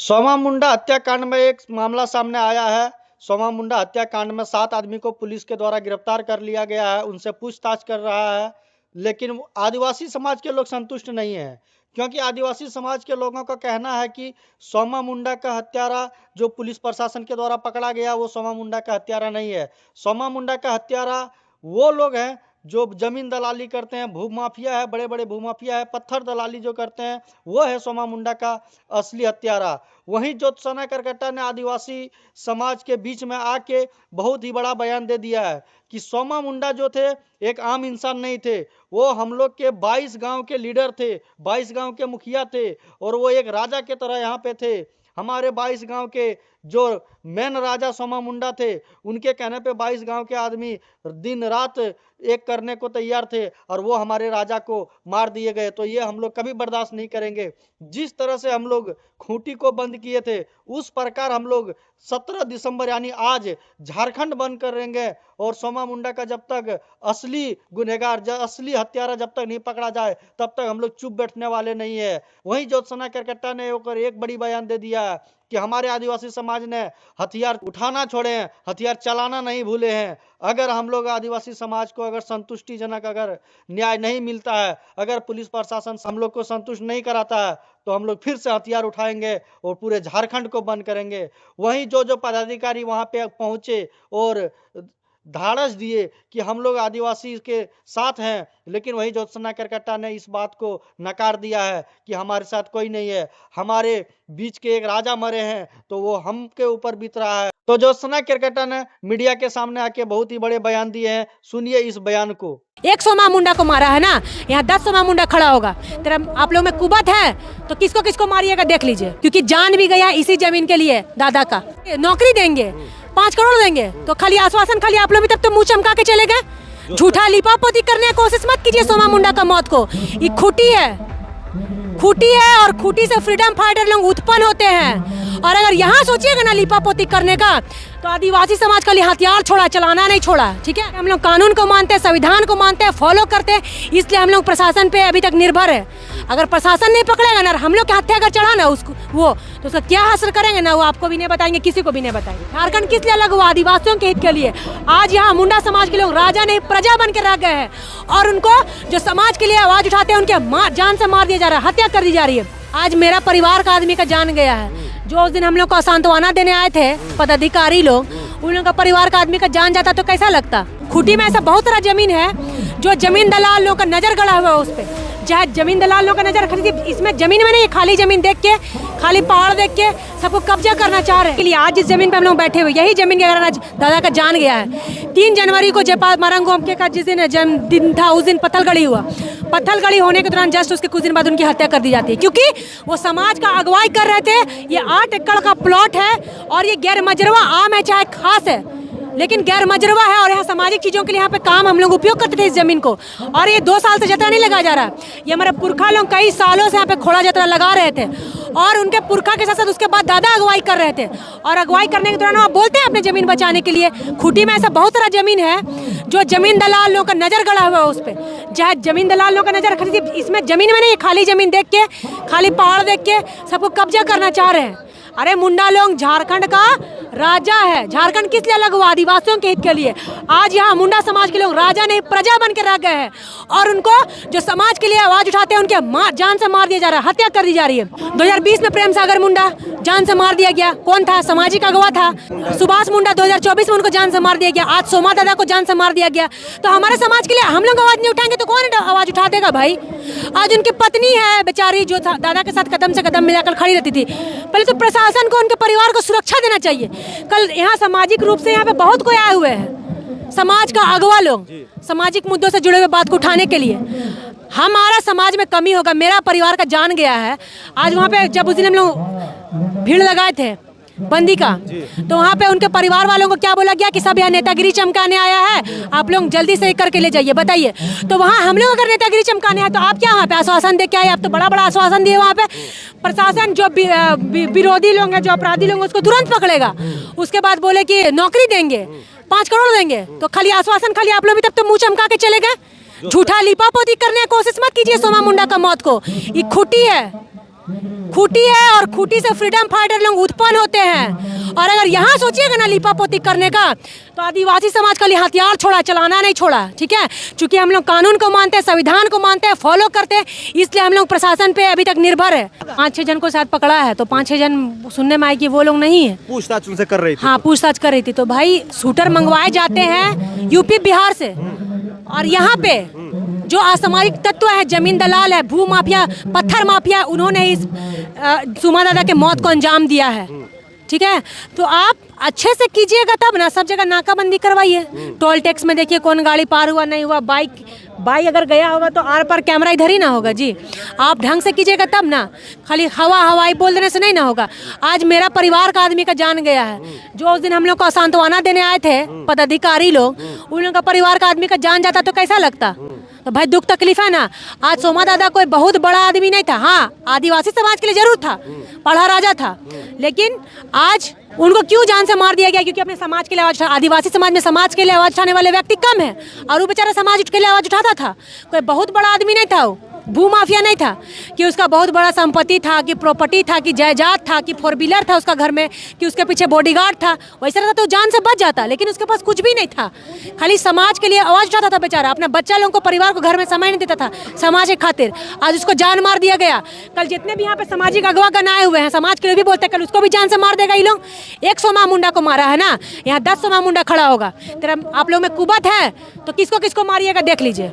सोमा मुंडा हत्याकांड में एक मामला सामने आया है। सोमा मुंडा हत्याकांड में 7 आदमी को पुलिस के द्वारा गिरफ्तार कर लिया गया है, उनसे पूछताछ कर रहा है। लेकिन आदिवासी समाज के लोग संतुष्ट नहीं हैं, क्योंकि आदिवासी समाज के लोगों का कहना है कि सोमा मुंडा का हत्यारा जो पुलिस प्रशासन के द्वारा पकड़ा गया वो सोमा मुंडा का हत्यारा नहीं है। सोमा मुंडा का हत्यारा वो लोग हैं जो जमीन दलाली करते हैं, भूमाफिया है, बड़े बड़े भूमाफिया है, पत्थर दलाली जो करते हैं, वो है सोमा मुंडा का असली हत्यारा। वहीं ज्योत्सना करकट्टा ने आदिवासी समाज के बीच में आके बहुत ही बड़ा बयान दे दिया है कि सोमा मुंडा जो थे एक आम इंसान नहीं थे, वो हम लोग के 22 गांव के लीडर थे, 22 गांव के मुखिया थे और वो एक राजा के तरह यहाँ पे थे। हमारे 22 गांव के जो मेन राजा सोमा मुंडा थे, उनके कहने पे 22 गांव के आदमी दिन रात एक करने को तैयार थे और वो हमारे राजा को मार दिए गए। तो ये हम लोग कभी बर्दाश्त नहीं करेंगे। जिस तरह से हम लोग खूंटी को बंद किए थे, उस प्रकार हम लोग 17 दिसंबर यानी आज झारखंड बंद करेंगे और सोमा मुंडा का जब तक असली गुनहगार, असली हत्यारा जब तक नहीं पकड़ा जाए तब तक हम लोग चुप बैठने वाले नहीं है। वहीं ज्योत्सना करकट्टा ने एक बड़ी बयान दे दिया कि हमारे आदिवासी समाज ने हथियार उठाना छोड़े हैं, हथियार चलाना नहीं भूले हैं। अगर हम लोग आदिवासी समाज को अगर संतुष्टिजनक अगर न्याय नहीं मिलता है, अगर पुलिस प्रशासन हम लोग को संतुष्ट नहीं कराता है, तो हम लोग फिर से हथियार उठाएंगे और पूरे झारखंड को बंद करेंगे। वहीं जो पदाधिकारी वहां पे पहुंचे और धाड़स दिए कि हम लोग आदिवासी के साथ हैं, लेकिन वही ज्योत्सना करकट्टा ने इस बात को नकार दिया है कि हमारे साथ कोई नहीं है, हमारे बीच के एक राजा मरे हैं तो वो हम के ऊपर बीत रहा है। तो ज्योत्सना करकट्टा ने मीडिया के सामने आके बहुत ही बड़े बयान दिए हैं, सुनिए इस बयान को। एक सोमा मुंडा को मारा है ना, यहाँ 10 सोमा मुंडा खड़ा होगा। तेरा आप लोग में कुबत है तो किसको किसको मारिएगा देख लीजिए, क्योंकि जान भी गया इसी जमीन के लिए। दादा का नौकरी देंगे, 5 करोड़ देंगे, तो खाली आश्वासन खाली आप लोग भी तब तो मुंह चमका के चले गए। झूठा लिपापोती करने की कोशिश मत कीजिए सोमा मुंडा का मौत को। ये खूटी है और खूटी से फ्रीडम फाइटर लोग उत्पन्न होते हैं। और अगर यहाँ सोचिएगा ना लिपापोती करने का, तो आदिवासी समाज का लिए हथियार छोड़ा, चलाना नहीं छोड़ा। ठीक है, हम लोग कानून को मानते हैं, संविधान को मानते हैं, फॉलो करते हैं, इसलिए हम लोग प्रशासन पे अभी तक निर्भर है। अगर प्रशासन नहीं पकड़ेगा ना, हम लोग के हत्या अगर चढ़ा ना उसको वो, तो उसका क्या हासिल करेंगे ना, वो आपको भी नहीं बताएंगे, किसी को भी नहीं बताएंगे। झारखंड किस लिए अलग हुआ? आदिवासियों के हित के लिए। आज यहाँ मुंडा समाज के लोग राजा नहीं प्रजा बन के रह गए हैं और उनको जो समाज के लिए आवाज उठाते हैं उनके जान से मार दिया जा रहा है, हत्या कर दी जा रही है। आज मेरा परिवार का आदमी का जान गया है। जो उस दिन हम लोग को सांत्वना देने आए थे पदाधिकारी लोग, उन लोगों का परिवार का आदमी का जान जाता तो कैसा लगता। खूटी में ऐसा बहुत सारा जमीन है जो जमीन दलाल लोगों का नजर गड़ा हुआ है उस पर। चाहे जमीन दलाल लोगों का नजर खरीदी, इसमें जमीन में नहीं, खाली जमीन देख के, खाली पहाड़ देख के सबको कब्जा करना चाह रहे हैं। आज जिस जमीन पे हम लोग बैठे हुए, यही जमीन के कारण आज दादा का जान गया है। 3 जनवरी को जयपाल मारंगोमके का जिस दिन जन्मदिन था, उस दिन पत्थलगड़ी हुआ। पत्थलगड़ी होने के दौरान जस्ट उसके कुछ दिन बाद उनकी हत्या कर दी जाती है, क्योंकि वो समाज का अगुवाई कर रहे थे। ये 8 एकड़ का प्लॉट है और ये गैर मजरवा आम है चाहे खास है, लेकिन गैर मजरवा है और यहाँ सामाजिक चीज़ों के लिए यहाँ पे काम हम लोग उपयोग करते थे इस जमीन को। और ये 2 साल से जतरा नहीं लगा जा रहा। ये हमारे पुरखा लोग कई सालों से यहाँ पे खोड़ा जतरा लगा रहे थे और उनके पुरखा के साथ साथ उसके बाद दादा अगुवाई कर रहे थे। और अगुवाई करने के दौरान आप बोलते हैं अपने जमीन बचाने के लिए। खूटी में ऐसा बहुत सारा जमीन है जो जमीन दलाल लोगों का नजर गड़ा हुआ है उस पर। चाहे जमीन दलाल लोगों का नजर खरीदी, इसमें जमीन में नहीं, खाली जमीन देख के, खाली पहाड़ देख के सबको कब्जा करना चाह रहे हैं। अरे मुंडा लोग झारखंड का राजा है। झारखंड किस लिए अलग हुआ? आदिवासियों के हित के लिए। आज यहाँ मुंडा समाज के लोग राजा नहीं प्रजा बन के रह गए हैं और उनको जो समाज के लिए आवाज उठाते हैं उनके जान से मार दिया जा रहा है, हत्या कर दी जा रही है। 2020 में प्रेम सागर मुंडा जान से मार दिया गया। कौन था? सामाजिक अगवा था। सुभाष मुंडा 2024 में उनको जान से मार दिया गया। आज सोमा दादा को जान से मार दिया गया। तो हमारे समाज के लिए हम लोग आवाज नहीं उठाएंगे तो कौन आवाज उठा देगा भाई? आज उनकी पत्नी है बेचारी, जो दादा के साथ कदम से कदम मिलाकर खड़ी रहती थी। पहले तो प्रशासन को उनके परिवार को सुरक्षा देना चाहिए। कल यहाँ सामाजिक रूप से यहाँ पे बहुत कोई आए हुए हैं, समाज का अगवा लोग, सामाजिक मुद्दों से जुड़े हुए बात को उठाने के लिए। हमारा समाज में कमी होगा। मेरा परिवार का जान गया है। आज वहाँ पे जब उस दिन हम लोग भीड़ लगाए थे बंदी का, तो वहाँ पे उनके परिवार वालों को क्या बोला गया कि सब यहाँ नेतागिरी चमकाने आया है, आप लोग जल्दी से करके ले जाइए। बताइए, तो वहाँ हम लोग अगर नेतागिरी चमकाने हैं तो आप क्या वहाँ पे आश्वासन दे के आए? आप तो बड़ा बड़ा आश्वासन दिए। वहाँ पे प्रशासन जो विरोधी लोग हैं, जो अपराधी लोग, उसको तुरंत पकड़ेगा। उसके बाद बोले कि नौकरी देंगे, 5 करोड़ देंगे, तो खाली आश्वासन खाली आप लोग भी तब तो मुँह चमका के चले गए। झूठा लिपापोती करने की कोशिश मत कीजिए सोमा मुंडा का मौत को। ये खूटी है खूटी है और खूटी से फ्रीडम फाइटर लोग उत्पन्न होते हैं। और अगर यहाँ सोचिएगा ना लिपापोती करने का, तो आदिवासी समाज का लिए हथियार छोड़ा, चलाना नहीं छोड़ा, ठीक है। चूंकि हम लोग कानून को मानते हैं, संविधान को मानते हैं, फॉलो करते हैं, इसलिए हम लोग प्रशासन पे अभी तक निर्भर है। 5-6 जन को शायद पकड़ा है, तो 5-6 जन सुनने में आए कि वो लोग नहीं है। पूछताछ उनसे कर रही थी? हाँ, पूछताछ कर रही थी। तो भाई शूटर मंगवाए जाते हैं यूपी बिहार से, और यहाँ पे जो असामाजिक तत्व है, जमीन दलाल है, भू माफिया, पत्थर माफिया, उन्होंने इस सुमा दादा के मौत को अंजाम दिया है, ठीक है। तो आप अच्छे से कीजिएगा तब ना, सब जगह नाकाबंदी करवाइए। टोल टैक्स में देखिए कौन गाड़ी पार हुआ नहीं हुआ, बाइक अगर गया होगा तो आर पार कैमरा इधर ही ना होगा जी। आप ढंग से कीजिएगा तब ना, खाली हवाई बोल देने से नहीं ना होगा। आज मेरा परिवार का आदमी का जान गया है, जो उस दिन हम लोग को सांत्वना देने आए थे पदाधिकारी लोग, उन लोगों का परिवार का आदमी का जान जाता तो कैसा लगता। तो भाई दुख तकलीफ है ना। आज सोमा दादा कोई बहुत बड़ा आदमी नहीं था, हाँ आदिवासी समाज के लिए जरूर था, पढ़ा राजा था, लेकिन आज उनको क्यों जान से मार दिया गया? क्योंकि अपने समाज के लिए आवाज, आदिवासी समाज में समाज के लिए आवाज उठाने वाले व्यक्ति कम है, और वो बेचारा समाज के लिए आवाज उठाता था। कोई बहुत बड़ा आदमी नहीं था, वो भू माफिया नहीं था कि उसका बहुत बड़ा संपत्ति था, कि प्रॉपर्टी था, कि जायदाद था, कि 4 व्हीलर था उसका घर में, कि उसके पीछे बॉडीगार्ड था। वैसा रहता तो जान से बच जाता, लेकिन उसके पास कुछ भी नहीं था, खाली समाज के लिए आवाज उठाता था बेचारा। अपने बच्चा लोगों को, परिवार को घर में समय नहीं देता था समाज के खातिर। आज उसको जान मार दिया गया। कल जितने भी यहाँ पे सामाजिक अगवा गनाए हुए हैं, समाज के लिए भी बोलते हैं, कल उसको भी जान से मार देगा ये लोग। एक सोमा मुंडा को मारा है ना, यहाँ 10 सोमा मुंडा खड़ा होगा। तेरा आप लोग में कुबत है तो किसको किसको मारिएगा देख लीजिए।